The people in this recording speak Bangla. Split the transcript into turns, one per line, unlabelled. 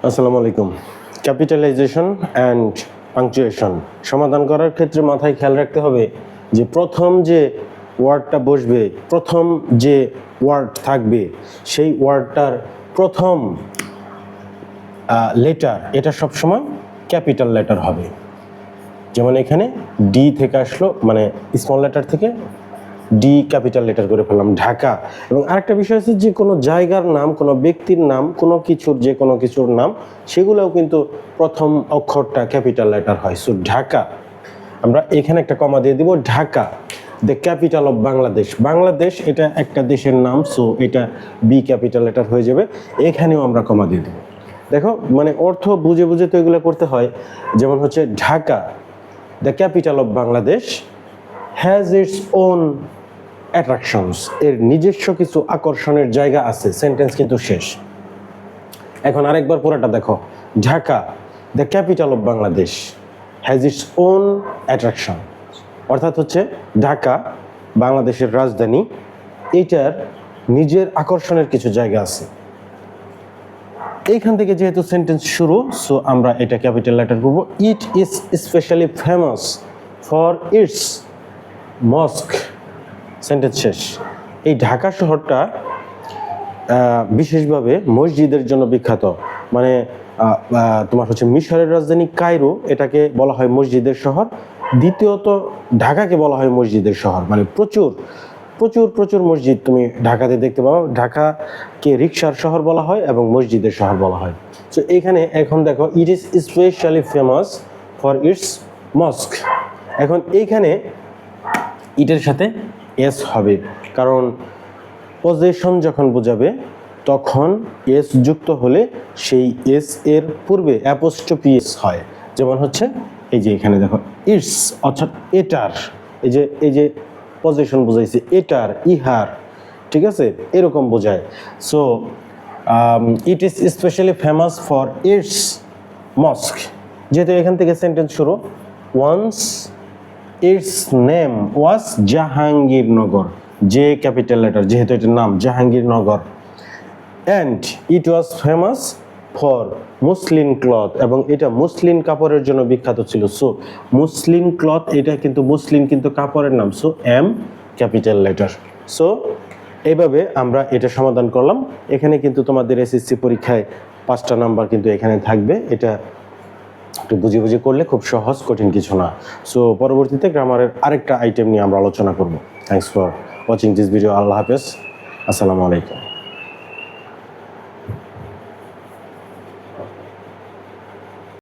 আসসালামু আলাইকুম। ক্যাপিটালাইজেশন অ্যান্ড পাংচুয়েশন সমাধান করার ক্ষেত্রে মাথায় খেয়াল রাখতে হবে যে প্রথম যে ওয়ার্ডটা বসবে, প্রথম যে ওয়ার্ড থাকবে, সেই ওয়ার্ডটার প্রথম লেটার এটা সবসময় ক্যাপিটাল লেটার হবে। যেমন এখানে ডি থেকে আসলো, মানে স্মল লেটার থেকে ডি ক্যাপিটাল লেটার করে ফেললাম, ঢাকা। এবং আরেকটা বিষয় আছে, যে কোনো জায়গার নাম, কোনো ব্যক্তির নাম, কোনো কিছুর, যে কোনো কিছুর নাম, সেগুলোও কিন্তু প্রথম অক্ষরটা ক্যাপিটাল লেটার হয়। সো ঢাকা, আমরা এখানে একটা কমা দিয়ে দিব, Dhaka the capital of Bangladesh. Bangladesh এটা একটা দেশের নাম, সো এটা বি ক্যাপিটাল লেটার হয়ে যাবে। এখানেও আমরা কমা দিয়ে দেবো। দেখো, মানে অর্থ বুঝে বুঝে তো এগুলো করতে হয়। যেমন হচ্ছে Dhaka the capital of Bangladesh has its own attractions, এর নিজস্ব কিছু আকর্ষণের জায়গা আছে। সেন্টেন্স কিন্তু শেষ। এখন আরেকবার পুরোটা দেখো, Dhaka the capital of Bangladesh has its own attraction, অর্থাৎ হচ্ছে ঢাকা বাংলাদেশের রাজধানী, এটার নিজের আকর্ষণের কিছু জায়গা আছে। এইখান থেকে যেহেতু সেন্টেন্স শুরু, সো আমরা এটা ক্যাপিটাল লেটার করব। It is specially famous for its mosque, sentence শেষ। এই ঢাকা শহরটা বিশেষভাবে মসজিদের জন্য বিখ্যাত। মানে তোমার হচ্ছে মিশরের রাজধানী কায়রো, এটাকে বলা হয় মসজিদের শহর। দ্বিতীয়ত ঢাকাকে বলা হয় মসজিদের শহর। মানে প্রচুর প্রচুর প্রচুর মসজিদ তুমি ঢাকাতে দেখতে পাও। ঢাকাকে রিকশার শহর বলা হয় এবং মসজিদের শহর বলা হয়। সো এখানে এখন দেখো, it is specially famous for its mosque. এখন এইখানে ইটের সাথে এস হবে, কারণ পজেশন যখন বোঝাবে তখন এস যুক্ত হলে সেই এস এর পূর্বে অ্যাপোস্ট্রফি এস হয়। যেমন হচ্ছে এই যে এখানে দেখো, ইটস অর্থাৎ এটার, এই যে পজেশন বোঝাইছে, এটার, ইহার, ঠিক আছে, এরকম বোঝায়। So it is specially famous for its mosque, যেহেতু এখান থেকে সেন্টেন্স শুরু। Once its name was Jahangirnagar, যে ক্যাপিটাল লেটার, যেহেতু এটার নাম Jahangirnagar. And it was famous for muslin cloth, এবং এটা মুসলিন কাপড়ের জন্য বিখ্যাত ছিল। সো মুসলিন ক্লথ, এটা কিন্তু মুসলিন কিন্তু কাপড়ের নাম, so M capital letter. So এইভাবে আমরা এটা সমাধান করলাম। এখানে কিন্তু তোমাদের এসএসসি পরীক্ষায় 5টা নাম্বার কিন্তু এখানে থাকবে। এটা একটু বুঝে বুঝে করলে খুব সহজ, কঠিন কিছু না। সো পরবর্তীতে গ্রামারের আরেকটা আইটেম নিয়ে আমরা আলোচনা করব। Thanks for watching this video. আল্লাহ হাফেজ, আসসালামু আলাইকুম।